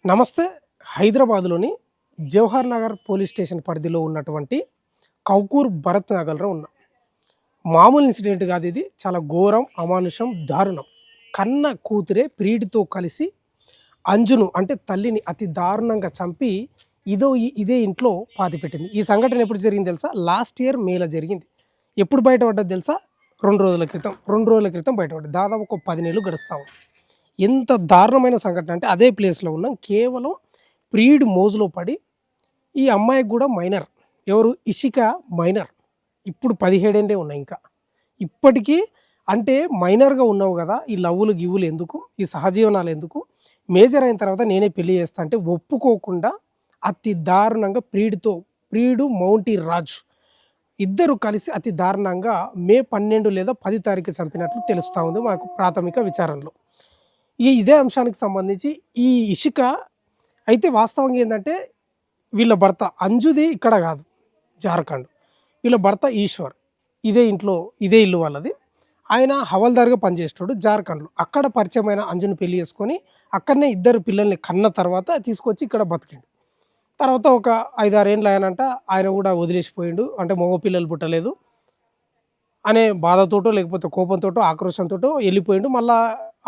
నమస్తే. హైదరాబాద్‌లోని Jawahar Nagar police station పరిధిలో ఉన్నటువంటి కౌకూర్ భరత్ నగర్‌లో ఉన్నా. మామూలు ఇన్సిడెంట్ కాదు ఇది. చాలా ఘోరం, అమానుషం, దారుణం. కన్న కూతురే ప్రియుడితో కలిసి అంజును అంటే తల్లిని అతి దారుణంగా చంపి ఇదే ఇంట్లో పాతిపెట్టింది. ఈ సంఘటన ఎప్పుడు జరిగింది తెలుసా? లాస్ట్ ఇయర్ మేలో జరిగింది. ఎప్పుడు బయటపడ్డది తెలుసా? 2 రోజుల క్రితం. 2 రోజుల క్రితం బయటపడ్డది. దాదాపు ఒక 10 నెలలు గడుస్తా ఉంది. ఎంత దారుణమైన సంఘటన అంటే అదే ప్లేస్‌లో ఉన్నాం. కేవలం ప్రియుడి మోజులో పడి ఈ అమ్మాయికి కూడా మైనర్. ఎవరు? ఇషిక మైనర్. ఇప్పుడు 17 ఏండ్లే ఉన్నాయి ఇంకా. ఇప్పటికీ అంటే మైనర్‌గా ఉన్నావు గదా! ఈ లవ్వులు, గివ్వులు ఎందుకు? ఈ సహజీవనాలు ఎందుకు? మేజర్ అయిన తర్వాత నేనే పెళ్లి చేస్తా అంటే ఒప్పుకోకుండా అతి దారుణంగా ప్రియుడు మౌంటీ రాజ్ ఇద్దరు కలిసి అతి దారుణంగా మే 12 లేదా 10 తారీఖు చంపినట్లు తెలుస్తా ఉంది మాకు ప్రాథమిక విచారణలో. ఇదే అంశానికి సంబంధించి ఈ ఇషిక అయితే వాస్తవంగా ఏందంటే వీళ్ళ భర్త అంజుది ఇక్కడ కాదు, జార్ఖండ్. వీళ్ళ భర్త ఈశ్వర్. ఇదే ఇల్లు వాళ్ళది. ఆయన హవల్దార్‌గా పనిచేసేటోడు జార్ఖండ్‌లో. అక్కడ పరిచయమైన అంజుని పెళ్లి చేసుకొని అక్కడనే ఇద్దరు పిల్లల్ని కన్న తర్వాత తీసుకొచ్చి ఇక్కడ బతికిండు. తర్వాత ఒక 5, 6 ఏండ్లు ఆయనంట ఆయన కూడా వదిలేసిపోయిండు. అంటే మగ పిల్లలు పుట్టలేదు అనే బాధతోటో, లేకపోతే కోపంతోటో, ఆక్రోశంతోటో వెళ్ళిపోయిండు. మళ్ళా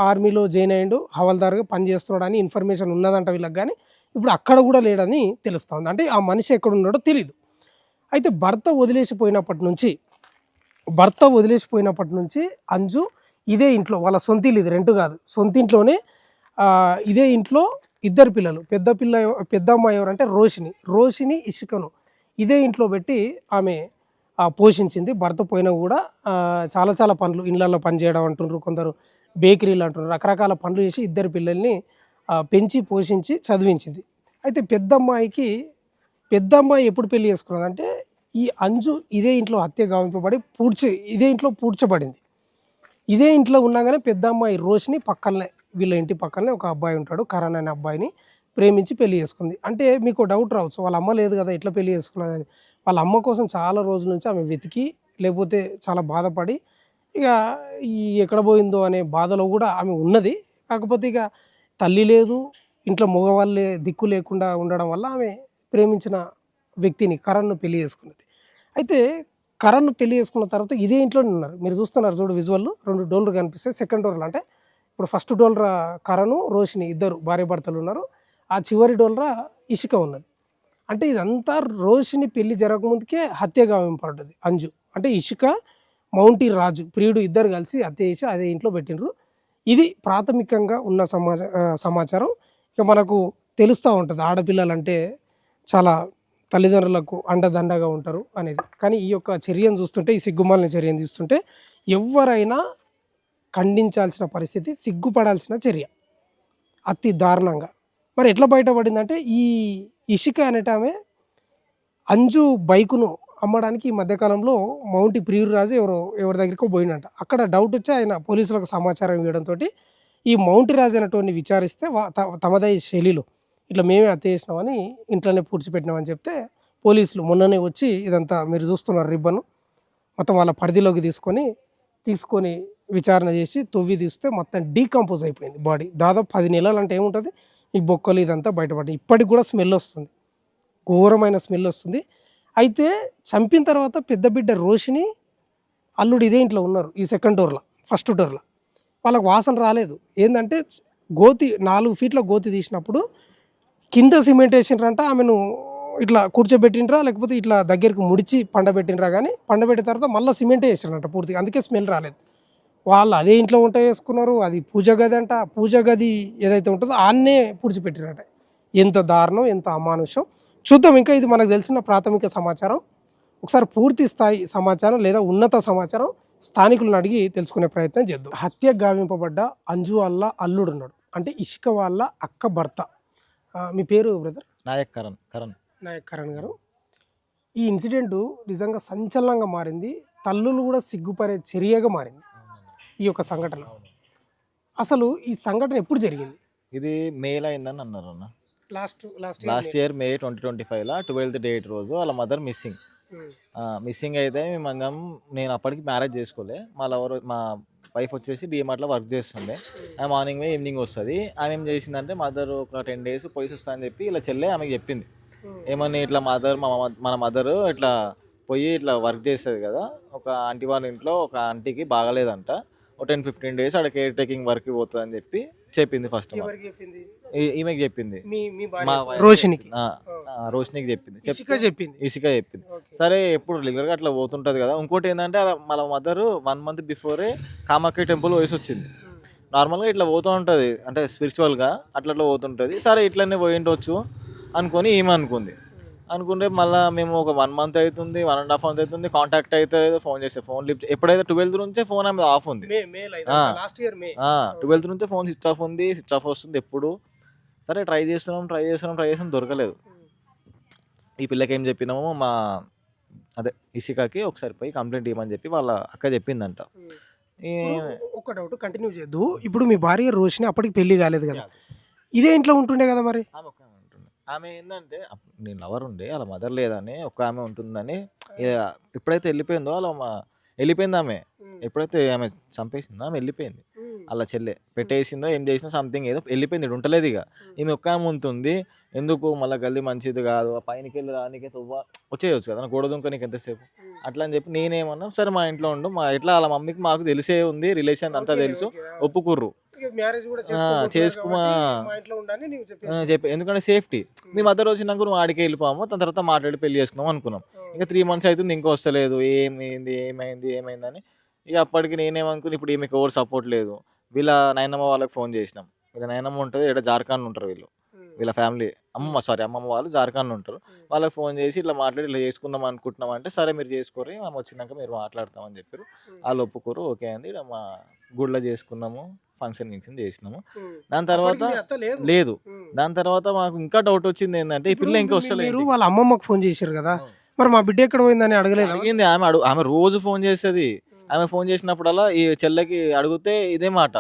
ఆర్మీలో జాయిన్ అయ్యిండు. హవల్దార్‌గా పనిచేస్తున్నాడని ఇన్ఫర్మేషన్ ఉన్నదంట వీళ్ళకి గానీ, ఇప్పుడు అక్కడ కూడా లేడని తెలుస్తా ఉంది. అంటే ఆ మనిషి ఎక్కడున్నాడో తెలీదు. అయితే భర్త వదిలేసిపోయినప్పటి నుంచి అంజు ఇదే ఇంట్లో వాళ్ళ సొంత ఇల్లు ఇది, రెంట్ కాదు. సొంత ఇంట్లోనే ఇదే ఇంట్లో ఇద్దరు పిల్లలు. పెద్ద అమ్మాయి ఎవరంటే రోషిని, ఇషికను ఇదే ఇంట్లో పెట్టి ఆమె పోషించింది. భర్త పోయినా కూడా చాలా చాలా పనులు, ఇళ్ళల్లో పని చేయడం అంటుండ్రు, కొందరు బేకరీలు అంటున్నారు, రకరకాల పనులు చేసి ఇద్దరు పిల్లల్ని పెంచి పోషించి చదివించింది. అయితే పెద్ద అమ్మాయి ఎప్పుడు పెళ్లి చేసుకున్నదంటే ఈ అంజు ఇదే ఇంట్లో హత్య గావింపబడి ఇదే ఇంట్లో పూడ్చబడింది. ఇదే ఇంట్లో ఉన్నాగానే పెద్ద అమ్మాయి రోషిని పక్కనే, వీళ్ళ ఇంటి పక్కనే ఒక అబ్బాయి ఉంటాడు, కరణ్ అనే అబ్బాయిని ప్రేమించి పెళ్లి చేసుకుంది. అంటే మీకు డౌట్ రావచ్చు, వాళ్ళ అమ్మ లేదు కదా ఎట్లా పెళ్లి చేసుకున్నదని. వాళ్ళ అమ్మ కోసం చాలా రోజుల నుంచి ఆమె వెతికి, లేకపోతే చాలా బాధపడి ఇక ఎక్కడ పోయిందో అనే బాధలో కూడా ఆమె ఉన్నది. కాకపోతే ఇక తల్లి లేదు, ఇంట్లో మగవాళ్ళే దిక్కు లేకుండా ఉండడం వల్ల ఆమె ప్రేమించిన వ్యక్తిని కరణ్‌ను పెళ్లి చేసుకున్నది. అయితే కరణ్ పెళ్లి చేసుకున్న తర్వాత ఇదే ఇంట్లోనే ఉన్నారు. మీరు చూస్తున్నారు చూడు విజువల్, 2 డోర్లు కనిపిస్తాయి. సెకండ్ డోర్‌లో అంటే ఇప్పుడు ఫస్ట్ డోర్ కరణ్, రోషిని ఇద్దరు భార్యాభర్తలు ఉన్నారు. ఆ చివరి డోర్ ఇషిక ఉన్నది. అంటే ఇదంతా రోషిని పెళ్లి జరగకముందుకే హత్య గావింపబడ్డది అంజు. అంటే ఇషిక, మౌంటీ రాజు ప్రియుడు ఇద్దరు కలిసి హత్య చేసి అదే ఇంట్లో పెట్టిండ్రు. ఇది ప్రాథమికంగా ఉన్న సమాచారం. ఇక మనకు తెలుస్తూ ఉంటుంది ఆడపిల్లలంటే చాలా తల్లిదండ్రులకు అండదండగా ఉంటారు అనేది. కానీ ఈ యొక్క చర్యను చూస్తుంటే, ఈ సిగ్గుమాలిన చర్యను చూస్తుంటే ఎవ్వరైనా ఖండించాల్సిన పరిస్థితి, సిగ్గుపడాల్సిన చర్య అతి దారుణంగా. మరి ఎట్లా బయటపడిందంటే ఈ ఇషిక అనేటామె అంజు బైకును అమ్మడానికి ఈ మధ్యకాలంలో మౌంటీ ప్రియురాజు ఎవరి దగ్గరికో పోయిండంట. అక్కడ డౌట్ వచ్చి ఆయన పోలీసులకు సమాచారం ఇవ్వడంతోటి ఈ మౌంటీ రాజు అనేటోడిని విచారిస్తే తమదై శైలిలో ఇట్లా మేమే హత్య చేసినామని ఇంట్లోనే పూడ్చిపెట్టినామని చెప్తే పోలీసులు మొన్ననే వచ్చి ఇదంతా మీరు చూస్తున్నారు రిబ్బను మొత్తం వాళ్ళ పరిధిలోకి తీసుకొని విచారణ చేసి తవ్వి తీస్తే మొత్తం డీకంపోజ్ అయిపోయింది బాడీ. దాదాపు 10 నెలలు అంటే ఏముంటుంది, ఈ బొక్కలు ఇదంతా బయటపడ్డాయి. ఇప్పటికి కూడా స్మెల్ వస్తుంది, ఘోరమైన స్మెల్ వస్తుంది. అయితే చంపిన తర్వాత పెద్ద బిడ్డ రోషిని, అల్లుడు ఇదే ఇంట్లో ఉన్నారు ఈ సెకండ్ డోర్లో. ఫస్ట్ డోర్లో వాళ్ళకు వాసన రాలేదు. ఏంటంటే 4 ఫీట్ల గోతి తీసినప్పుడు కింద సిమెంట్ వేసిండ్రంట. ఆమెను ఇట్లా కూర్చోబెట్టిండ్రా, లేకపోతే ఇట్లా దగ్గరికి ముడిచి పండబెట్టిండ్రా, కానీ పండబెట్టిన తర్వాత మళ్ళీ సిమెంటే వేసారంట పూర్తిగా. అందుకే స్మెల్ రాలేదు. వాళ్ళు అదే ఇంట్లో వంట చేసుకున్నారు. అది పూజ గది అంట. పూజ గది ఏదైతే ఉంటుందో ఆన్నే పూడ్చిపెట్టిరట. ఎంత దారుణం, ఎంత అమానుషం. చూద్దాం. ఇంకా ఇది మనకు తెలిసిన ప్రాథమిక సమాచారం. ఒకసారి పూర్తి స్థాయి సమాచారం లేదా ఉన్నత సమాచారం స్థానికులను అడిగి తెలుసుకునే ప్రయత్నం చేద్దాం. హత్య గావింపబడ్డ అంజు వాళ్ళ అల్లుడు ఉన్నాడు, అంటే ఇషిక వాళ్ళ అక్క భర్త. మీ పేరు బ్రదర్? నాయక్ కరణ్ గారు. ఈ ఇన్సిడెంట్ నిజంగా సంచలనంగా మారింది. తల్లులు కూడా సిగ్గుపడే చర్యగా మారింది ఈ యొక్క సంఘటన. అసలు ఈ సంఘటన ఎప్పుడు జరిగింది? ఇది మేలో అయిందని అన్నారు అన్న. Last year May 2025 12th date రోజు వాళ్ళ మదర్ మిస్సింగ్ అయితే నేను అప్పటికి మ్యారేజ్ చేసుకోలే. మా వైఫ్ వచ్చేసి డిమార్ట్లో వర్క్ చేస్తుండే. ఆమె మార్నింగ్ పోయి ఈవినింగ్ వస్తుంది. ఆమె ఏం చేసిందంటే మదర్ ఒక 10 days పోయి వస్తా అని చెప్పి ఇలా చెల్లె ఆమెకి చెప్పింది. ఏమని ఇట్లా మన మదర్ ఇట్లా పోయి ఇట్లా వర్క్ చేస్తుంది కదా, ఒక ఆంటీ వాళ్ళ ఇంట్లో ఒక ఆంటీకి బాగాలేదంట, ఒక 10-15 days ఆడ కేర్ టేకింగ్ వర్క్ పోతుంది అని చెప్పి చెప్పింది. ఫస్ట్ ఎవరికి చెప్పింది? ఈమెకి చెప్పింది, మీ మా భార్య wife రోషినికి. రోషినికి చెప్పింది. ఇషిక చెప్పింది. ఇసుక చెప్పింది. ఓకే. సరే ఎప్పుడు రెగ్యులర్గా అట్లా పోతుంటుంది కదా. ఇంకోటి ఏంటంటే వాళ్ళ mother 1 month before Kamakhya temple వయసు వచ్చింది. నార్మల్గా ఇట్లా పోతూ ఉంటుంది, అంటే స్పిరిచువల్గా అట్లా పోతుంటుంది. సరే ఇట్లనే పోయిండొచ్చు అనుకొని ఈమె అనుకుంటే మళ్ళీ మేము ఒక 1 month అవుతుంది, 1.5 month అవుతుంది, కాంటాక్ట్ అయితే ఫోన్ చేస్తే ఫోన్ లిఫ్ట్. ఎప్పుడైతే 12th నుంచే ఫోన్ ఆమె ఆఫ్ ఉంది. లాస్ట్ ఇయర్ మే 12th నుంచే ఫోన్ స్విచ్ ఆఫ్ ఉంది, స్విచ్ ఆఫ్ వస్తుంది ఎప్పుడు. సరే ట్రై చేస్తున్నాం దొరకలేదు. ఈ పిల్లకి ఏం చెప్పినాము, అదే ఇషికాకి ఒకసారి పోయి కంప్లైంట్ ఇవ్వమని చెప్పి వాళ్ళ అక్క చెప్పిందంట. ఒక డౌట్ కంటిన్యూ చేద్దు. ఇప్పుడు మీ భార్య రోషిని అప్పటికి పెళ్లి కాలేదు కదా, ఇదే ఇంట్లో ఉంటుండే కదా మరి? ఆమె ఒక్క ఆమె ఉంటుండే. ఆమె ఏంటంటే నేను లవర్ ఉండే, వాళ్ళ మదర్ లేదని ఒక్క ఆమె ఉంటుందని. ఇక ఎప్పుడైతే వెళ్ళిపోయిందో వెళ్ళిపోయింది ఆమె. ఎప్పుడైతే ఆమె చంపేసిందో ఆమె వెళ్ళిపోయింది. అలా చెల్లె పెట్టేసిందో ఏం చేసినా సంథింగ్ ఏదో వెళ్ళిపోయింది, ఉంటలేదు. ఇక ఈమె ఒక్క ఆమె ఉంటుంది. ఎందుకు మళ్ళీ గల్లీ మంచిది కాదు, ఆ పైనకి వెళ్ళి రానికే వచ్చేయచ్చు కదా, గోడ దుంక నీకు ఎంతసేపు అట్లా అని చెప్పి నేనేమన్నా సరే మా ఇంట్లో ఉండు, మా ఎట్లా వాళ్ళ మమ్మీకి మాకు తెలిసే ఉంది, రిలేషన్ అంతా తెలుసు, ఒప్పుకుర్రు. మ్యారేజ్ కూడా చేసుకుమా చెప్పి, ఎందుకంటే సేఫ్టీ. మీ మదర్ వచ్చినాక నువ్వు ఆడికే వెళ్ళిపోము, దాని తర్వాత మాట్లాడి పెళ్లి చేసుకున్నాం అనుకున్నాం. ఇంకా 3 months అవుతుంది, ఇంకో వస్తలేదు, ఏమైందని. ఇక అప్పటికి నేనేమనుకుని ఇప్పుడు ఈమెకి ఎవరు సపోర్ట్ లేదు. వీళ్ళ నాయనమ్మ వాళ్ళకి ఫోన్ చేసినాం. వీళ్ళ నాయనమ్మ ఉంటుంది, ఇక్కడ జార్ఖండ్ ఉంటారు వీళ్ళ ఫ్యామిలీ, అమ్మమ్మ వాళ్ళు జార్ఖండ్ ఉంటారు. వాళ్ళకి ఫోన్ చేసి ఇట్లా మాట్లాడి ఇట్లా చేసుకుందాం అనుకుంటున్నాం అంటే, సరే మీరు చేసుకోరు, మేము వచ్చినాక మీరు మాట్లాడతామని చెప్పారు. వాళ్ళు ఒప్పుకోరు, ఓకే అంది. ఇక్కడ మా గుడిలో చేసుకున్నాము, ఫంక్షన్ చేసినాము. దాని తర్వాత లేదు. దాని తర్వాత మాకు ఇంకా డౌట్ వచ్చింది ఏంటంటే, ఈ పిల్ల ఇంకా వస్తలేదు. వాళ్ళ అమ్మమ్మకి ఫోన్ చేశారు కదా, మరి మా బిడ్డ ఎక్కడ పోయిందని అడగలేదు? అడిగింది ఆమె రోజు ఫోన్ చేస్తుంది. ఆమె ఫోన్ చేసినప్పుడల్లా ఈ చెల్లెకి అడిగితే ఇదే మాట,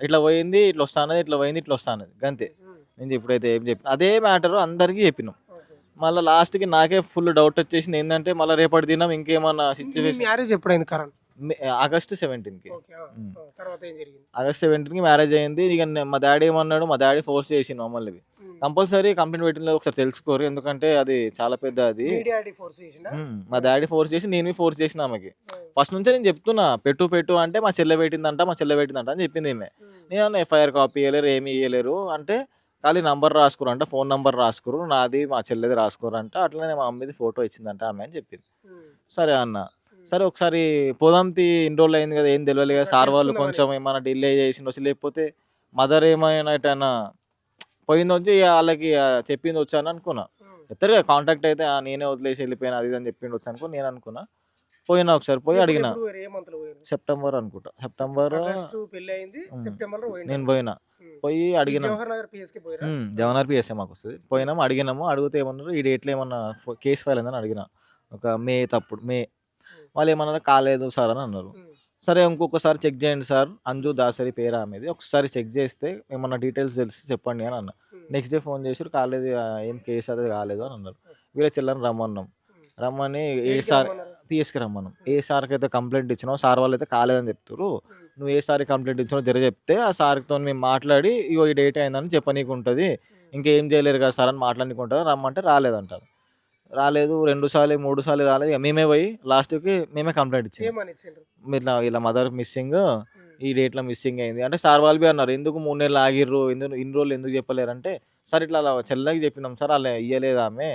ఇట్లా పోయింది, ఇట్లా వస్తానది, ఇట్లా పోయింది, ఇట్లా వస్తానది, గంతే. నేను ఇప్పుడైతే ఏం చెప్పిన అదే మ్యాటర్ అందరికీ చెప్పినాం. మళ్ళీ లాస్ట్కి నాకే ఫుల్ డౌట్ వచ్చేసింది ఏంటంటే, మళ్ళీ రేపటి దినం ఇంకేమన్నా సిచ్యువేషన్. మ్యారేజ్ ఎప్పుడైంది కరణ్? ఆగస్ట్ 17కి. తర్వాత ఏం జరిగింది? ఆగస్ట్ 17కి మ్యారేజ్ అయింది. ఇక మా డాడీ ఏమన్నాడు, మా డాడీ ఫోర్స్ చేసిండు మమ్మల్ని, కంపల్సరీ కంప్లైంట్ పెట్టిన ఒకసారి తెలుసుకోరు, ఎందుకంటే అది చాలా పెద్ద అది. మా డాడీ ఫోర్స్ చేసి నేను ఫోర్స్ చేసిన ఆమెకి. ఫస్ట్ నుంచే నేను చెప్తున్నా, పెట్టు అంటే మా చెల్లె పెట్టిందంట అని చెప్పింది ఈమె. నేను FIR కాపీ ఇవ్వలేరు, ఏమి ఇవ్వలేరు అంటే, ఖాళీ నంబర్ రాసుకోరు అంట, ఫోన్ నంబర్ రాసుకోరు, నాది మా చెల్లెది రాసుకోరు అంట. అట్లనే మా అమ్మది ఫోటో ఇచ్చిందంట ఆమె అని చెప్పింది. సరే అన్న, సరే ఒకసారి పోదాంతి, ఇన్ని రోజులు అయింది కదా, ఏం తెలియదు కదా, సార్ వాళ్ళు కొంచెం ఏమైనా డిలే చేసిండొచ్చు, లేకపోతే మదర్ ఏమైనా ఎటైనా పోయింది వచ్చి వాళ్ళకి చెప్పింది వచ్చాను అనుకున్నా. చెప్తారు కదా కాంటాక్ట్ అయితే, నేనే వదిలేసి వెళ్ళిపోయినా అది అని చెప్పిండు వచ్చి అనుకో. నేను అనుకున్నా, పోయినా ఒకసారి పోయి అడిగిన, సెప్టెంబర్ అనుకుంటా, సెప్టెంబర్ నేను పోయి అడిగిన, జవహర్ PSA మాకు వస్తుంది. పోయినాము, అడిగినాము. అడిగితే ఏమన్నారు, ఈ డేట్లో ఏమన్నా కేసు ఫైల్ అయిందని అడిగిన, ఒక మే. వాళ్ళు ఏమన్నారు, కాలేదు సార్ అని అన్నారు. సరే ఇంకొకసారి చెక్ చేయండి సార్, అంజు దాసరి పేరు ఆమెది, ఒకసారి చెక్ చేస్తే ఏమన్నా డీటెయిల్స్ తెలిసి చెప్పండి అని అన్న. నెక్స్ట్ డే ఫోన్ చేసి కాలేదు, ఏం కేసు అది కాలేదు అని అన్నారు. వీళ్ళ చెల్లని రమ్మని PSకి రమ్మన్నాం. ఏ సార్కి అయితే కంప్లైంట్ ఇచ్చినావు, సార్ వాళ్ళు అయితే కాలేదని చెప్తారు, నువ్వు ఏ సార్కి కంప్లైంట్ ఇచ్చినావు జర చెప్తే ఆ సార్తో మేము మాట్లాడి ఇగో ఈ డేట్ అయిందని చెప్పనీకు ఉంటుంది, ఇంకేం చేయలేరు కదా సార్ అని మాట్లాడనీకు ఉంటుంది. రమ్మంటే రాలేదంటారు. రాలేదు, 2 సార్లు 3 సార్లు రాలేదు. మేమే పోయి లాస్ట్కి మేమే కంప్లైంట్ ఇచ్చాము, ఇట్లా వీళ్ళ మదర్ మిస్సింగ్, ఈ డేట్లో మిస్సింగ్ అయింది అంటే. సార్ వాళ్ళు అన్నారు, ఎందుకు 3 నెలలు ఆగిర్రు, ఇన్ని రోజులు ఎందుకు చెప్పలేరు అంటే, సార్ ఇట్లా అలా చెల్లెకి చెప్పినాం సార్, అలా ఇయ్యలేదు ఆమె,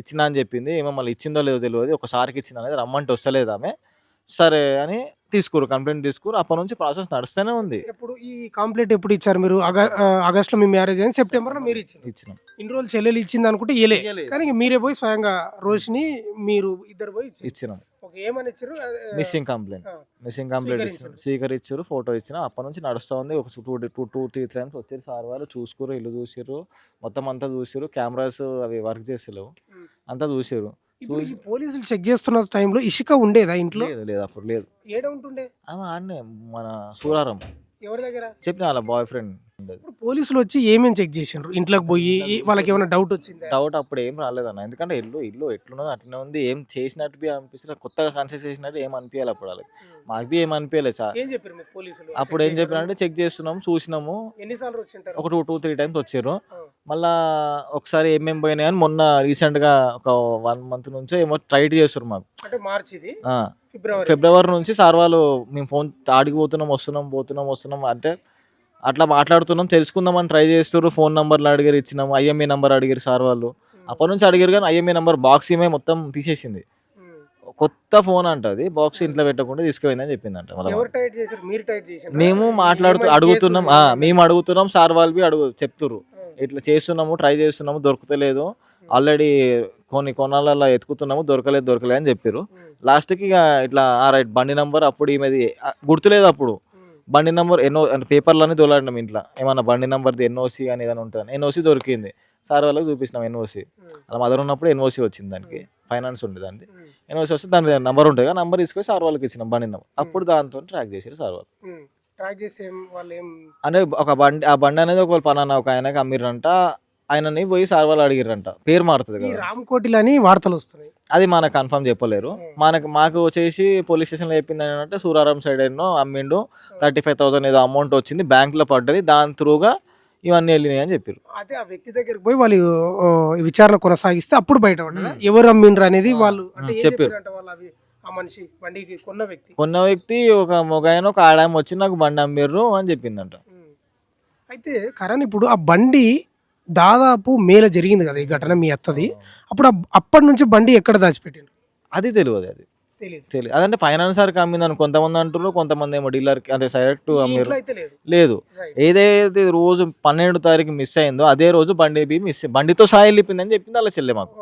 ఇచ్చినా అని చెప్పింది, ఏమో మళ్ళీ ఇచ్చిందో లేదో తెలియదు, ఒకసారికి ఇచ్చింది అనేది, రమ్మంటే వస్తలేదు ఆమె. సరే అని కంప్లైంట్ తీసుకురు. అప్పటి నుంచి ప్రాసెస్ నడుస్తూనే ఉంది. ఇప్పుడు ఈ కంప్లైంట్ ఎప్పుడు ఇచ్చారు మీరు? ఆగస్ట్లో మీ మ్యారేజ్ అయింది, సెప్టెంబర్లో మీరు ఇచ్చినాం. ఇన్ని రోజులు చెల్లెలు ఇచ్చింది అనుకుంటే ఇయ్యలే, కానీ మీరే పోయి స్వయంగా రోషిని మీరు ఇద్దరు పోయి ఇచ్చినాం. ఏమని ఇచ్చారు? మిస్సింగ్ కంప్లైంట్ స్వీకరించారు, ఫోటో ఇచ్చిన. అప్పటి నుంచి నడుస్తూ ఉంది. ఒక 2-3 times వచ్చారు సార్ వాళ్ళు, చూసుకురు, ఇల్లు చూసారు, మొత్తం అంతా చూసారు, కెమెరాస్ అవి వర్క్ చేసేలేవు, అంతా చూసారు. పోలీసులు చెక్ చేస్తున్న టైంలో ఇషిక ఉండేదా ఇంట్లో? లేదు అప్పుడు లేదు. ఏడ ఉంటుండే ఆమె ఆడనే మన సూరారం, ఎవరి దగ్గర? చెప్పిన వాళ్ళ బాయ్ ఫ్రెండ్ ఉండదు. ఇప్పుడు పోలీసులు వచ్చి ఏమేమి చెక్ చేసిండ్రు ఇంట్లోకి పోయి వాళ్ళకి ఏమైనా డౌట్ వచ్చిందా? డౌట్ అప్పుడు ఏం రాలేదన్న. ఎందుకంటే ఇల్లు ఎట్లున్నదో అట్లనే ఉంది. ఏం చేసినట్టు బి అనిపిస్తలే. కొత్తగా కన్స్ట్రక్ట్ చేసినట్టు ఏం అనిపియాలి అప్పుడు వాళ్ళకి. మాకు బి ఏం అనిపియలేదు సార్. ఏం చెప్పారు మీకు పోలీసులు? అప్పుడు ఏం చెప్పినంటే చెక్ చేస్తున్నాం, చూసినాము. ఎన్నిసార్లు వచ్చింటారు? ఒక 2-3 టైమ్స్ వచ్చిర్రు. మళ్ళా ఒకసారి ఏమేమి పోయినాయి అని మొన్న రీసెంట్‌గా ఒక 1 మంత్ నుంచో ఏమో ట్రైట్ చేస్తుర్రు మాకు. అంటే మార్చి ఇది ఆ! ఫిబ్రవరి. ఫిబ్రవరి నుంచి సార్ వాళ్ళు మేము ఫోన్ ఆడికి పోతున్నాం, వస్తున్నాం అంటే అట్లా మాట్లాడుతున్నాం, తెలుసుకుందామని ట్రై చేస్తుర్రు. ఫోన్ నంబర్లు అడిగారు, ఇచ్చినాము. ఐఎంఈ నంబర్ అడిగారు సార్ వాళ్ళు. అప్పటి నుంచి అడిగారు కానీ ఐఎంఈ నంబర్ బాక్స్ ఈమె మొత్తం తీసేసింది. కొత్త ఫోన్ అంట అది. బాక్స్ ఇంట్లో పెట్టకుండా తీసుకుపోయిందని చెప్పిందంట. ఎవరు టైట్ చేశారు? మీరు టైట్ చేశారు? మేము అడుగుతున్నాం. మేము అడుగుతున్నాం, సార్ వాళ్ళు చెప్తుర్రు. ఇట్లా చేస్తున్నాము, ట్రై చేస్తున్నాము, దొరుకుతలేదు. ఆల్రెడీ కొన్ని కొనాలలో ఎతుకుతున్నాము, దొరకలేదు అని చెప్పారు. లాస్ట్కి ఇక ఇట్లా రైట్ బండి నంబర్ అప్పుడు ఈమెది గుర్తులేదు. అప్పుడు బండి నంబర్ పేపర్లన్నీ దొలాడినాం ఇంట్లో. ఏమన్నా బండి నంబర్ది ఎన్ఓసి అని ఏదైనా ఉంటుంది. ఎన్ఓసి దొరికింది. సార్ వాళ్ళకి చూపిస్తున్నాం ఎన్ఓసి. అలా మదర్ ఉన్నప్పుడు ఎన్ఓసి వచ్చింది, దానికి ఫైనాన్స్ ఉంది. దానికి ఎన్ఓసి వస్తే దాని నంబర్ ఉంటుంది. ఆ నంబర్ తీసుకొని సార్ వాళ్ళకి ఇచ్చినాం బండి నంబర్. అప్పుడు దాంతో ట్రాక్ చేశారు సార్ వాళ్ళు. ట్రాక్ చేసి వాళ్ళు ఏం అంటే ఆ బండి అనేది ఒక పలానా ఒక ఆయనకి అమ్మిర్రంట. ఆయనని పోయి సార్ వాళ్ళు అడిగిర్రంట. పేరు మారుతుంది కదా, రామకోటిలు అని వార్తలు వస్తున్నాయి. అది మనకు కన్ఫర్మ్ చెప్పలేరు. మాకు వచ్చేసి పోలీస్ స్టేషన్లో చెప్పింది ఏంటంటే సూరారం సైడ్ ఎన్నో అమ్మిండు, 35,000 ఏదో అమౌంట్ వచ్చింది, బ్యాంక్లో పడ్డది, దాని త్రూగా ఇవన్నీ వెళ్ళినాయి అని చెప్పారు. అదే ఆ వ్యక్తి దగ్గరికి పోయి వాళ్ళు విచారణ కొనసాగిస్తే అప్పుడు బయట పడ్డదా ఎవరు అమ్మిండ్రు అనేది వాళ్ళు చెప్పారు. ఆ మనిషి బండికి కొన్న వ్యక్తి ఒక మొగాయన ఒక ఆడామ వచ్చి నాకు బండి అమ్మిర్రు అని చెప్పిందంట. అయితే కరణ్ ఇప్పుడు ఆ బండి దాదాపు మేల జరిగింది కదా ఈ ఘటన మీ అత్తది. అప్పుడు అప్పటి నుంచి బండి ఎక్కడ దాచిపెట్టిండ్రు? అది తెలియదు. తెలియదు. అదంటే ఫైనాన్సర్కి అమ్మిందని కొంతమంది అంటున్నారు, కొంతమంది ఏమో డీలర్కి అంటే డైరెక్ట్ అమ్మిర్రు. లేదు, ఏదైతే రోజు 12వ తారీఖు మిస్ అయిందో అదే రోజు బండితో సహా వెళ్ళిపోయిందని చెప్పింది అలా చెల్లె మాకు.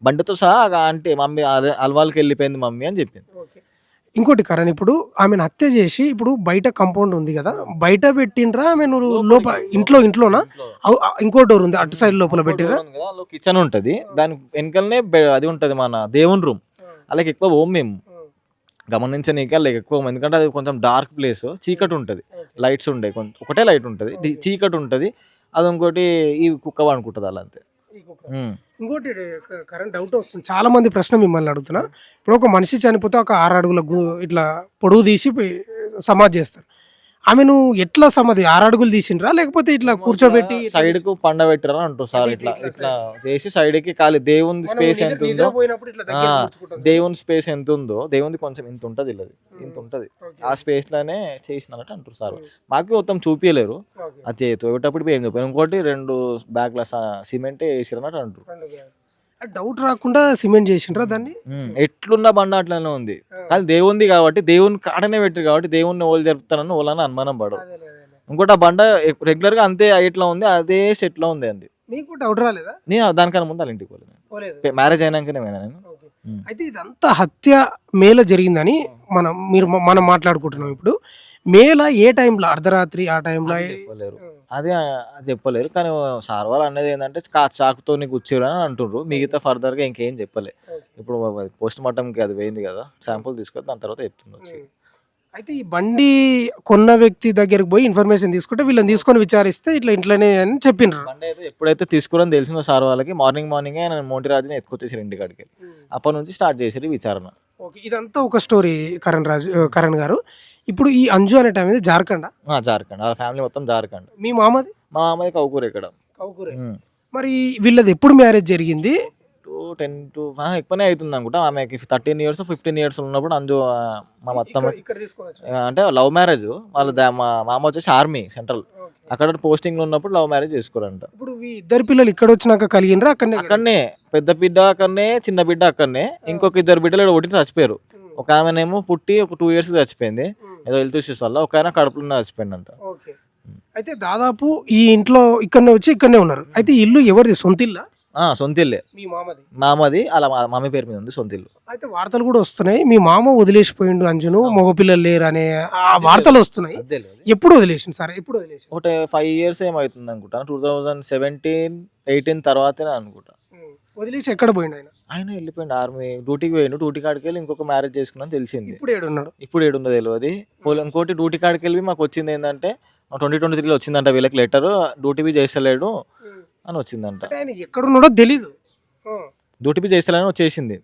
బండితో సహా అంటే మమ్మీ అదే అల్వాల్కి వెళ్ళిపోయింది మమ్మీ అని చెప్పింది. ఇంకోటి కరణ్, ఇప్పుడు ఆమెను హత్య చేసి ఇప్పుడు బయట కాంపౌండ్ ఉంది కదా, బయట పెట్టిండ్రా ఆమె లోపల ఇంట్లోనా? ఇంకో డోర్ ఉంది అటు సైడ్ లోపల పెట్టిండ్రా? కిచెన్ ఉంటది, దాని వెనకలనే అది ఉంటది మన దేవుని రూమ్. అలాగే ఎక్కువ ఓం మేము గమనించనీకి అలాగే ఎక్కువ, ఎందుకంటే అది కొంచెం డార్క్ ప్లేస్, చీకటి ఉంటుంది, లైట్స్ ఉండే ఒకటే లైట్ ఉంటుంది, చీకటి ఉంటుంది. అది ఇంకోటి ఈ కుక్క అనుకుంటుంది అలా అంతే. ఇంకోటి కరెంట్ డౌట్ వస్తుంది, చాలా మంది ప్రశ్న మిమ్మల్ని అడుగుతున్నా. ఇప్పుడు ఒక మనిషి చనిపోతే ఒక 6 అడుగుల ఇట్లా పొడుగు తీసి సమాధి చేస్తారు. ఆమెను ఎట్లా సమాధి 6 అడుగులు తీసిండ్రా లేకపోతే ఇట్లా కూర్చోబెట్టి సైడ్ కు పండబెట్టారా అంటారు సార్. ఇట్లా చేసి సైడ్ కి ఖాళీ దేవుని స్పేస్ ఎంత ఉందో, దేవుని స్పేస్ ఎంత ఉందో, దేవుని కొంచెం ఇంత ఉంటది, ఇంత ఉంటది, ఆ స్పేస్ లోనే చేసినట్టు అంటారు సార్. మాకు మొత్తం చూపించలేరు, అది తోగేటప్పుడు ఏం చెప్పారు. ఇంకోటి 2 బ్యాగ్ల సిమెంట్ వేసిరన్నట్టు అంటారు. డౌట్ రాకుండా సిమెంట్ చేసిండ్రా దాన్ని? ఎట్లున్న బండ అట్లనే ఉంది, కానీ దేవుంది కాబట్టి దేవుని కాడనే పెట్టారు కాబట్టి దేవుణ్ణి ఓళ్ళు జరుపుతానని ఓళ్ళని అనుమానం పడవు. ఇంకోటి ఆ బండ రెగ్యులర్ గా అంతే ఎట్లా ఉంది అదే సెట్ లో ఉంది. అంది మీకు డౌట్ రాలేదా? నేను దానికన్నా ముందు వాళ్ళ ఇంటికి పోలేదు, మ్యారేజ్ అయినాకనే పోయినా నేను. అయితే ఇదంతా హత్య మేల జరిగిందని మనం మాట్లాడుకుంటున్నాం. ఇప్పుడు మేల ఏ టైంలో, అర్ధరాత్రి ఆ టైంలో చెప్పలేరు, అదే చెప్పలేరు. కానీ సార్ వాళ్ళు అనేది ఏంటంటే చాకుతో గుచ్చారు అని అంటుండ్రు. మిగతా ఫర్దర్ గా ఇంకేం చెప్పలే. ఇప్పుడు పోస్ట్ మార్టం కి అది పోయింది కదా, శాంపుల్ తీసుకొని దాని తర్వాత చెప్తుంది. అయితే ఈ బండి కొన్న వ్యక్తి దగ్గరికి పోయి ఇన్ఫర్మేషన్ తీసుకుంటే వీళ్ళని తీసుకొని విచారిస్తే ఇట్లా ఇంట్లోనే అని చెప్పిండ్రు. బండి అయితే ఎప్పుడైతే తీసుకురని తెలిసిన సార్ వాళ్ళకి మార్నింగ్ మోంటిరాజుని ఎత్తుకొచ్చేసారు ఇంటికాడికి. అప్పటి నుంచి స్టార్ట్ చేసారు విచారణ. ఓకే, ఇదంతా ఒక స్టోరీ కరణ్ గారు. ఇప్పుడు ఈ అంజు అనే టైం జార్ఖండ్ వాళ్ళ ఫ్యామిలీ మొత్తం జార్ఖండ్. మీ మామది? మా మామది కౌకూర్. ఇక్కడ మరి వీళ్ళది ఎప్పుడు మ్యారేజ్ జరిగింది? 10 to ఎక్కువనే అవుతుంది అనుకుంటా. ఆమెకి 13 years 15 years ఉన్నప్పుడు అంజు మా అత్తమ్మ అంటే లవ్ మ్యారేజ్. వాళ్ళ మా మామ వచ్చేసి ఆర్మీ సెంట్రల్, అక్కడ పోస్టింగ్ లో ఉన్నప్పుడు లవ్ మ్యారేజ్ చేసుకోరంట. ఇప్పుడు ఇద్దరు పిల్లలు ఇక్కడ వచ్చినాక కలిగినరా? అక్కడనే పెద్ద బిడ్డ అక్కడనే, చిన్న బిడ్డ అక్కడనే. ఇంకొక 2 బిడ్డలు ఒకటి చచ్చిపోయారు. ఒక ఆమెనేమో పుట్టి ఒక 2 years చచ్చిపోయింది ఏదో హెల్త్ ఇష్యూస్ వల్ల. ఒక ఆయన కడుపులో చచ్చిపోయిందంట. అయితే దాదాపు ఈ ఇంట్లో ఇక్కడనే ఉన్నారు. అయితే ఇల్లు ఎవరిది? సొంత ఇల్లా? సొంత ఇల్లే, మామది. అలా మమ్మీ పేరు మీద ఉంది సొంత ఇల్లు. అయితే వార్తలు కూడా వస్తున్నాయి మీ మామ వదిలేసిపోయిండు అంజును, మగపిల్లలు లేరు అనే వార్తలు వస్తున్నాయి. ఎప్పుడు వదిలేసింది సార్? ఎప్పుడు వదిలేసి? ఒకటి 5 years ఏమవుతుంది అనుకుంటాను, 2017-18 తర్వాతనే అనుకుంటా. వదిలేసి ఎక్కడ పోయిండు ఆయన? ఆయన వెళ్ళిపోయిండు ఆర్మీ డ్యూటీకి పోయిండు. డ్యూటీ కాడికి వెళ్ళి ఇంకొక మ్యారేజ్ చేసుకున్నాను తెలిసింది. ఇప్పుడు ఏడున్నాడు? ఇప్పుడు ఏడుండో తెలియదు. ఇంకోటి డ్యూటీ కాడికి వెళ్ళి మాకు వచ్చింది ఏంటంటే 2023లో వచ్చిందంట వీళ్ళకి లెటర్, డ్యూటీ చేస్తలేడు అని వచ్చిందంట. అంటే ఆయన ఎక్కడున్నాడో తెలీదు. డ్యూటీ చేస్తలేని వచ్చేసింది.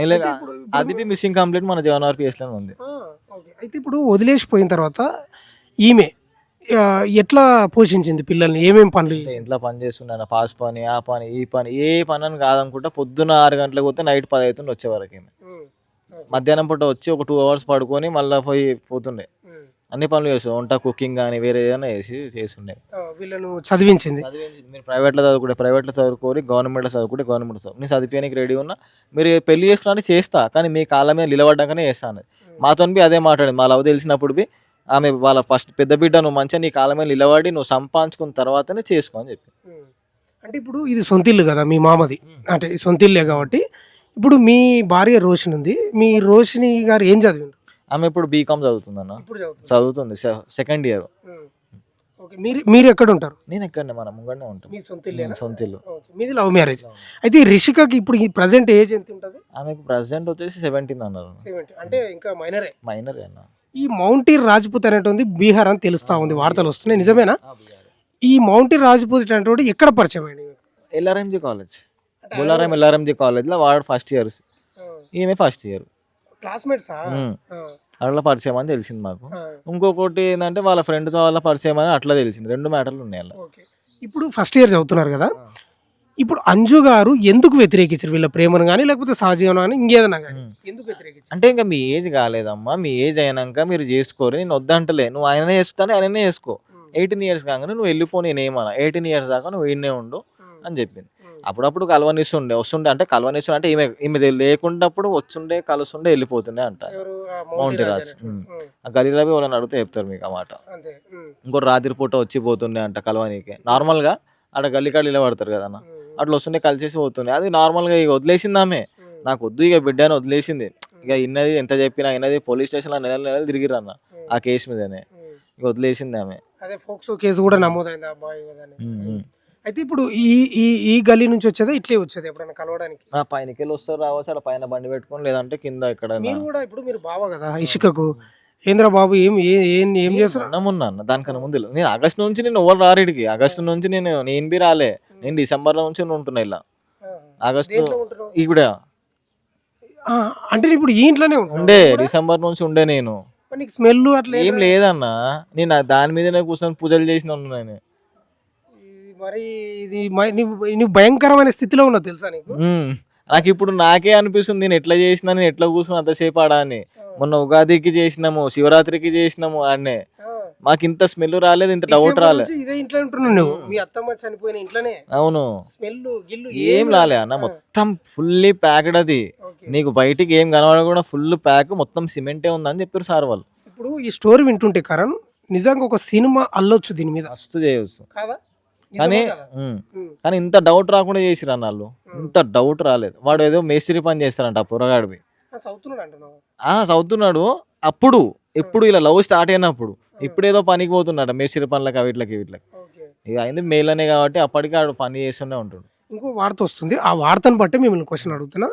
అయితే ఇప్పుడు అది మిస్సింగ్ కంప్లీట్ మన జవన్ ఆర్పిఎస్లోనే ఉంది. ఓకే. అయితే ఇప్పుడు వదిలేసిపోయిన తర్వాత ఈమె ఎట్లా పోషించింది పిల్లల్ని? ఏమేమి పనులు అంటే చేసింది? ఇంట్లో పని చేస్తుండే, పాస్ పని, ఆ పని, ఈ పని, ఏ పని అని కాదనుకుంటా పొద్దున్న 6 గంటలకు పోతే నైట్ 10 అవుతుండే వచ్చేవరకు. మధ్యాహ్నం పూట వచ్చి ఒక 2 అవర్స్ పడుకొని మళ్ళీ పోతుండే. అన్ని పనులు చేస్తుండే, వంట, కుకింగ్ కానీ వేరే ఏదైనా చేస్తుండే. వీళ్ళను చదివించింది. మీరు ప్రైవేట్లో చదువుకోరి, గవర్నమెంట్లో చదువుకుంటే గవర్నమెంట్ చదువు, నేను చదివిపోయానికి రెడీ ఉన్నా, మీరు పెళ్లి చేసుకున్నా చేస్తా, కానీ మీ కాళ్ళ మీద నిలబడ్డాకనే చేస్తాను. మాతో అదే మాట్లాడింది. మా లవ్ తెలిసినప్పుడు ఆమె వాళ్ళ ఫస్ట్ పెద్ద బిడ్డ, నువ్వు మంచిగా నీ కాళ్ళ మీద నిలబడి నువ్వు సంపాదించుకున్న తర్వాతనే చేసుకో అని చెప్పి. అంటే ఇప్పుడు ఇది సొంతిల్లు కదా మీ మామది, అంటే సొంతిల్లే కాబట్టి ఇప్పుడు మీ భార్య రోషిని ఉంది. మీ రోషిని గారు ఏం చదివిండ్రు? ఆమె ఇప్పుడు బీకామ్ చదువుతుందన్న, చదువుతుంది, సెకండ్ ఇయర్. ఓకే. మీరు ఎక్కడ ఉంటారు? నేను ఎక్కడనే మన ముంగడనే ఉంటాను. మీ సొంతిల్లేనా? సొంతిల్లు. మీది లవ్ మ్యారేజ్. అయితే ఈ రిషికకి ఇప్పుడు ఈ ప్రజెంట్ ఏజ్ ఎంత ఉంటుంది? ఆమెకు ప్రెసెంట్ వచ్చేసి 17 అన్నారు. 70. అంటే ఇంకా మైనరే. మైనర్ అన్న. ఈ మౌంటీ రాజ్పుత్ అనేటువంటి బీహార్ అని తెలుస్తా ఉంది, వార్తలు వస్తున్నాయి, నిజమేనా? ఈ మౌంటీ రాజ్పుత్ అనేటువంటి ఎక్కడ పరిచయం అయింది? ఎల్ఆర్ఎంజీ కాలేజ్, బొల్లారం ఎల్ఆర్ఎంజీ కాలేజ్లో వాడు ఫస్ట్ ఇయర్, ఈమె ఫస్ట్ ఇయర్. క్లాస్మేట్సా? అట్లా పరిచయం అని తెలిసింది మాకు. ఇంకొకటి ఏంటంటే వాళ్ళ ఫ్రెండ్స్ వాళ్ళ పరిచయం అని అట్లా తెలిసింది. 2 మ్యాటర్లు ఉన్నాయి అలా. ఇప్పుడు ఫస్ట్ ఇయర్ చదువుతున్నారు కదా, ఇప్పుడు అంజు గారు ఎందుకు వ్యతిరేకించారు వీళ్ళ ప్రేమను కానీ, లేకపోతే సహజీవనం కానీ, ఇంకేదన్నా కానీ ఎందుకు వ్యతిరేకించారు? అంటే ఇంకా మీ ఏజ్ కాలేదమ్మా, మీ ఏజ్ అయినాక మీరు చేసుకోరు, నేను వద్దంటలే, నువ్వు ఆయననే చేస్తానే ఆయననే చేసుకో, 18 ఇయర్స్ కాగానే నువ్వు వెళ్ళిపో, నేనేమన్నా 18 ఇయర్స్ దాకా నువ్వు ఈయనే ఉండు అని చెప్పింది. అప్పుడప్పుడు కలవనిస్తుండే, వస్తుండే, అంటే కలవనిస్తుండే అంటే ఈమె లేకుండాప్పుడు వస్తుండే, కలుస్తుండే, వెళ్ళిపోతుండే అంట మౌంటీ రాజ్. ఆ గలీరవి వాళ్ళని అడిగితే చెప్తారు మీకు ఆ మాట. ఇంకోటి రాత్రి పూట వచ్చి పోతుండే అంట కలవనీకి. నార్మల్గా ఆడ గల్లీకాడ నిలబడతారు కదన్న, అట్లా వస్తుండే, కలిసేసి పోతుండే. అది నార్మల్గా ఇక వదిలేసింది ఆమె, నాకు వద్దు ఇక బిడ్డ అని వదిలేసింది. ఇక ఇన్నది ఎంత చెప్పినా అయినది, పోలీస్ స్టేషన్లో నెలలు తిరిగిరన్న ఆ కేసు మీదనే, ఇక వదిలేసింది ఆమె. అదే ఫోక్సో కేసు కూడా నమోదైంది ఆ అబ్బాయి మీద. అయితే ఇప్పుడు ఈ ఈ ఈ గల్లీ నుంచి వచ్చేదా, ఇట్లే వచ్చేది ఎప్పుడైనా కలవడానికి? పైనకి వెళ్ళి వస్తారు, రావచ్చు, అక్కడ పైన బండి పెట్టుకొని, లేదంటే కింద ఇక్కడ. మీరు కూడా ఇప్పుడు మీరు బావ కదా ఇసుకకు, ఏంద్ర బాబు ఏం చేస్తారు? మొన్న అన్న దానికన్నా ముందు నేను ఆగస్టు నుంచి నేను ఎవరు రారీడికి, ఆగస్టు నుంచి నేను బి రాలే, నేను డిసెంబర్లో నుంచి ఉంటున్నా ఇలా. ఆగస్టు ఇక్కడ అంటే ఇప్పుడు ఈ ఇంట్లోనే ఉండే, డిసెంబర్ నుంచి ఉండే నేను. స్మెల్ అట్లా ఏం లేదన్న, నేను దాని మీదనే కూర్చొని పూజలు చేసిన నేను. మరి ఇది నువ్వు భయంకరమైన స్థితిలో ఉన్నావు తెలుసా నీకు? నాకు ఇప్పుడు నాకే అనిపిస్తుంది, నేను ఎట్లా చేసినా, నేను ఎట్లా కూర్చున్నా అంతసేపు ఆడా అని. మొన్న ఉగాదికి చేసినాము, శివరాత్రికి చేసినాము ఆడనే, మాకు ఇంత స్మెల్ రాలేదు, ఇంత డౌట్ రాలేదు. ఇదే ఇంట్లో ఉంటున్నావు నువ్వు, మీ అత్తమ్మ చనిపోయిన ఇంట్లోనే. అవును, స్మెల్ గిల్లు ఏం రాలే అన్న, మొత్తం ఫుల్లీ ప్యాక్డ్. అది నీకు బయటికి ఏం కనబడకుండా ఫుల్ ప్యాక్, మొత్తం సిమెంటే ఉందని చెప్పారు సార్ వాళ్ళు. ఇప్పుడు ఈ స్టోరీ వింటుంటే కరణ్, నిజంగా ఒక సినిమా అల్లొచ్చు దీని మీద, మస్తు చేయవచ్చు. కాదా? కానీ ఇంత డౌట్ రాకుండా చేసిరు అన్న వాళ్ళు, ఇంత డౌట్ రాలేదు. వాడు ఏదో మేస్త్రి పని చేస్తారంట ఆ పొరగాడివి. చదువుతున్నాడు అప్పుడు, ఎప్పుడు ఇలా లవ్ స్టార్ట్ అయినప్పుడు, ఇప్పుడు ఏదో పనికి పోతున్నాడు మేస్త్రి పనులకు, వీటికి ఇక అయింది మేలనే కాబట్టి అప్పటికి ఆడు పని చేస్తూనే ఉంటాడు. ఇంకో వార్త వస్తుంది, ఆ వార్తను బట్టి మిమ్మల్ని క్వశ్చన్ అడుగుతున్నా.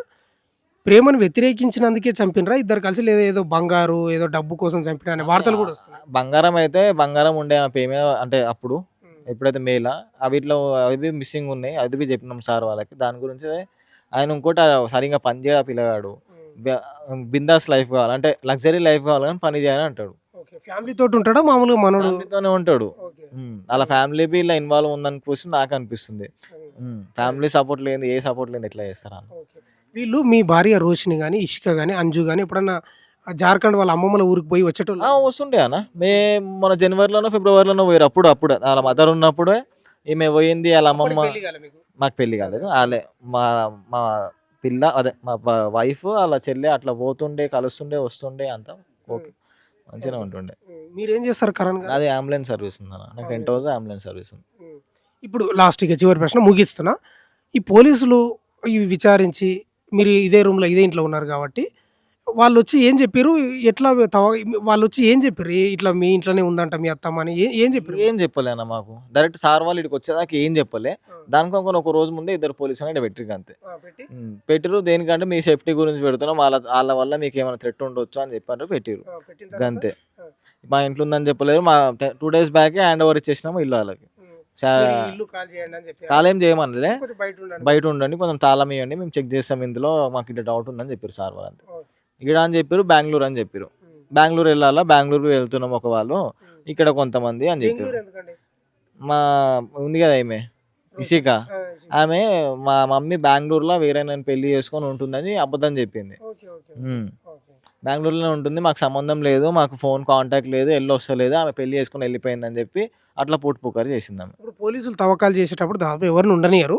ప్రేమను వ్యతిరేకించినందుకే చంపినరా ఇద్దరు కలిసి, లేదా ఏదో బంగారు ఏదో డబ్బు కోసం చంపిన అనే వార్తలు కూడా వస్తున్నాయి? బంగారం అయితే బంగారం ఉండే పేమే, అంటే అప్పుడు ఎప్పుడైతే మేల వీటిలో అవి మిస్సింగ్ ఉన్నాయి, అది చెప్పినాం సార్ వాళ్ళకి. దాని గురించి ఆయన ఇంకోటి సరిగ్గా పని చేయడం పిల్లగాడు, బిందాస్ లైఫ్ కావాలి అంటే లగ్జరీ లైఫ్ కావాలి కానీ పని చేయాలని అంటాడు. ఫ్యామిలీ తోటి ఉంటాడా మామూలుగా? మనతోనే ఉంటాడు. అలా ఫ్యామిలీ ఇలా ఇన్వాల్వ్ ఉందనిపిస్తుంది నాకు అనిపిస్తుంది. ఫ్యామిలీ సపోర్ట్ లేదు, ఏ సపోర్ట్ లేదు, ఎట్లా చేస్తారా? వీళ్ళు మీ భార్య రోషిని కానీ, ఇషిక కానీ, అంజు కానీ ఎప్పుడన్నా జార్ఖండ్ వాళ్ళ అమ్మమ్మల ఊరికి పోయి వచ్చేటోళ్ళు? వస్తుండే అన్న, మన జనవరిలోనో ఫిబ్రవరిలోనో పోయారు. అప్పుడు వాళ్ళ మదర్ ఉన్నప్పుడే ఈమె పోయింది. వాళ్ళ అమ్మమ్మ, మాకు పెళ్లి కాలేదు, వాళ్ళే మా పిల్ల, అదే మా వైఫ్ వాళ్ళ చెల్లె అట్లా పోతుండే, కలుస్తుండే, వస్తుండే, అంతా ఓకే, మంచిగా ఉంటుండే. మీరేం చేస్తారు కరణ్? అది అంబులెన్స్ సర్వీస్ ఉందన్న, నాకు 10 రోజు అంబులెన్స్ సర్వీస్ ఉంది. ఇప్పుడు లాస్ట్గా చివరి ప్రశ్న ముగిస్తున్నా. ఈ పోలీసులు ఇవి విచారించి, మీరు ఇదే రూమ్లో ఇదే ఇంట్లో ఉన్నారు కాబట్టి, వాళ్ళు వచ్చి ఏం చెప్పారు, ఎట్లా వాళ్ళు వచ్చి ఏం చెప్పారు, ఇట్లా మీ ఇంట్లోనే ఉందంట మీ అత్తమ్మ అని ఏం చెప్పారు? ఏం చెప్పలే అన్న, మాకు డైరెక్ట్ సార్ వాళ్ళు ఇక్కడికి వచ్చేదాకా ఏం చెప్పలే. దానికొక ఒక రోజు ముందే 2 పోలీసులు అంటే పెట్టిరు అంతే. పెట్టిరు దేనికంటే మీ సేఫ్టీ గురించి పెడుతున్నాం, వాళ్ళ వల్ల మీకు ఏమైనా థ్రెట్ ఉండొచ్చు అని చెప్పారు, పెట్టిరు అంతే. మా ఇంట్లో ఉందని చెప్పలేరు. మా 2 డేస్ బ్యాకే హ్యాండ్ ఓవర్ ఇచ్చేసినాము ఇల్లు వాళ్ళకి. చా మీరు ఈ ఇల్లు కాల్ చేయండి అని చెప్పి కాలేం చేయమనలే. కొంచెం బయట ఉండండి. బయట ఉండండి, కొంచెం తాళం ఇవ్వండి, మేము చెక్ చేస్తాం ఇందులో, మాకు ఇట్లా డౌట్ ఉందని చెప్పారు సార్ వాళ్ళు అంతే. ఓకే. ఈడ అని చెప్పారు, బెంగళూరు అని చెప్పారు. ఉమ్. బెంగళూరు వెళ్ళాలా, బెంగళూరు వెళ్తున్నాం ఒక వాళ్ళు, ఇక్కడ కొంతమంది అని చెప్పారు. బెంగళూరు ఎందుకండి? మా ఉంది కదా ఈమె ఇషిక, ఆమె మా మమ్మీ బెంగళూరులో వేరే నేను పెళ్లి చేసుకొని ఉంటుందని అబద్ధం చెప్పింది. ఓకే ఓకే ఉమ్. ఓకే. బెంగళూరులోనే ఉంటుంది, మాకు సంబంధం లేదు, మాకు ఫోన్ కాంటాక్ట్ లేదు, ఎల్లు వస్తలేదు, ఆమె పెళ్లి చేసుకొని వెళ్ళిపోయిందని చెప్పి అట్లా పుకారు చేసింది ఆమె. ఇప్పుడు పోలీసులు తవ్వకాలు చేసేటప్పుడు దాదాపు ఎవరిని ఉండనియరు.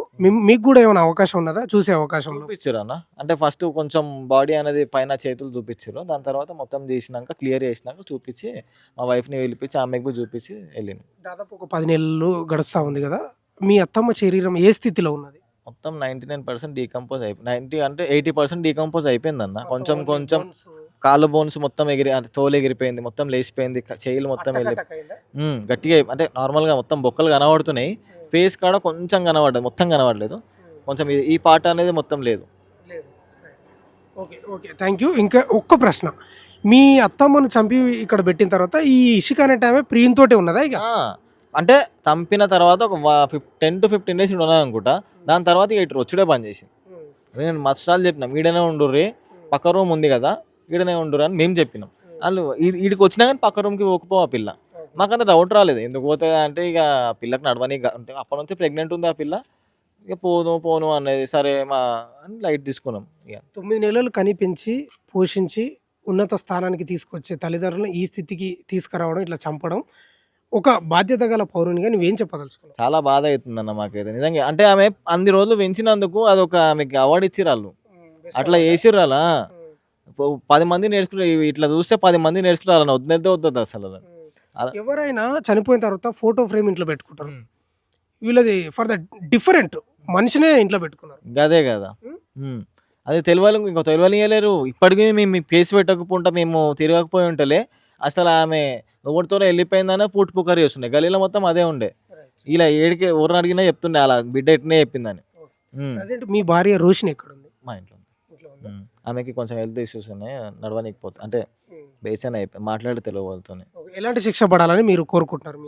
మీకు కూడా ఏమైనా అవకాశం ఉన్నదా చూసే అవకాశం? చూపించారు అన్న, అంటే ఫస్ట్ కొంచెం బాడీ అనేది పైన చేతులు చూపించారు, దాని తర్వాత మొత్తం చేసినాక క్లియర్ చేసినాక చూపించి మా వైఫ్ని పిలిపించి ఆమెకు చూపించి వెళ్ళింది. దాదాపు ఒక 10 నెలలు గడుస్తూ ఉంది కదా, మీ అత్తమ్మ శరీరం ఏ స్థితిలో ఉన్నది? మొత్తం 99% డీకంపోజ్ అయిపోయింది. 90 అంటే 80% డీకంపోజ్ అయిపోయింది అన్న. కొంచెం కొంచెం కాళ్ళు బోన్స్ మొత్తం అంటే తోలు ఎగిరిపోయింది, మొత్తం లేచిపోయింది, చేయిలు మొత్తం వెళ్ళి గట్టిగా అంటే నార్మల్గా మొత్తం బొక్కలు కనబడుతున్నాయి, ఫేస్ కాడ కొంచెం కనబడ్డది, మొత్తం కనబడలేదు, కొంచెం ఈ పార్ట్ అనేది మొత్తం లేదు. Okay okay, thank you. ఇంకా ఒక్క ప్రశ్న, మీ అత్తమ్మను చంపి ఇక్కడ పెట్టిన తర్వాత ఈ ఇషిక అనే ఆమె ప్రియంతోటే ఉన్నదా ఇక? అంటే చంపిన తర్వాత ఒక 10 to 15 days ఇక్కడ ఉన్నది అనుకుంటా, దాని తర్వాత ఇక ఇటు వచ్చుడే బంద్ చేసింది. నేను మస్తాలు చెప్పిన, ఈడనే ఉండుర్రి, పక్క రూమ్ ఉంది కదా ఈడనే ఉండురు అని మేము చెప్పినాం. వాళ్ళు వీడికి వచ్చినా కానీ పక్క రూమ్కి పోకపో ఆ పిల్ల, మాకంత డౌట్ రాలేదు ఎందుకు పోతుంది అంటే, ఇక పిల్లకి నడవని అంటే అప్పటి నుంచి ప్రెగ్నెంట్ ఉంది ఆ పిల్ల, ఇక పోను అనేది, సరే మా అని లైట్ తీసుకున్నాం. ఇక 9 నెలలు కనిపించి పోషించి ఉన్నత స్థానానికి తీసుకొచ్చే తల్లిదండ్రులను ఈ స్థితికి తీసుకురావడం, ఇట్లా చంపడం, ఒక బాధ్యత గల పౌరునిగా నువ్వేం చెప్పదలుచుకున్నావు? చాలా బాధ అవుతుందన్న మాకైతే నిజంగా. అంటే ఆమె అన్ని రోజులు పెంచినందుకు అదొక ఆమెకి అవార్డు ఇచ్చిర్రు వాళ్ళు, అట్లా చేసిర్రు అలా. 10 మంది నేర్చుకుంటారు, ఇట్లా చూస్తే 10 మంది నేర్చుకుంటారు, అలా వద్దొద్దు అసలు. ఎవరైనా చనిపోయిన తర్వాత ఫోటో ఫ్రేమ్ ఇంట్లో పెట్టుకుంటారు, వీళ్ళది ఫర్ ద డిఫరెంట్ మనిషినే ఇంట్లో పెట్టుకున్నారు. అదే కదా, అదే తెలియాలి, ఇంకో తెలియలేరు. ఇప్పటికీ మేము కేసు పెట్టకపోతే మేము తిరగకపోయి ఉంటలే, అసలు ఆమె ఎవరితోనే వెళ్ళిపోయిందనే పుకారు చేస్తుండే, గలీలో మొత్తం అదే ఉండే. ఇలా ఏడికి ఎవరిని అడిగినా చెప్తుండే అలా బిడ్డ ఎట్నే చెప్పిందని. మీ భార్య రోషిని ఎక్కడ ఉంది? మా ఇంట్లో ఆమెకి కొంచెం హెల్త్ ఇష్యూస్ ఉన్నాయి, నడవనికపోతే అంటే బేచన్ అయిపోయి మాట్లాడి తెలియ వాళ్ళతో. ఎలాంటి శిక్ష పడాలని మీరు కోరుకుంటున్నారు?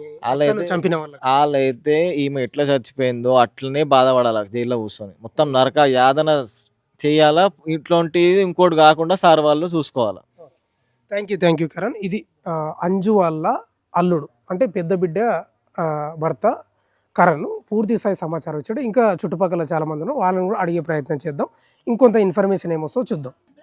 చంపిన వాళ్ళైతే ఈమె ఎట్లా చచ్చిపోయిందో అట్లనే బాధపడాలి జైల్లో కూర్చొని, మొత్తం నరక యాదన చేయాలా, ఇట్లాంటిది ఇంకోటి కాకుండా సార్ వాళ్ళు చూసుకోవాలా. Thank you Karan. ఇది అంజు వాళ్ళ అల్లుడు అంటే పెద్ద బిడ్డ భర్త కరణ్ పూర్తి స్థాయి సమాచారం ఇచ్చాడు. ఇంకా చుట్టుపక్కల చాలా మంది ఉన్నారు, వాళ్ళని కూడా అడిగే ప్రయత్నం చేద్దాం, ఇంకొంత ఇన్ఫర్మేషన్ ఏమొస్తో చూద్దాం.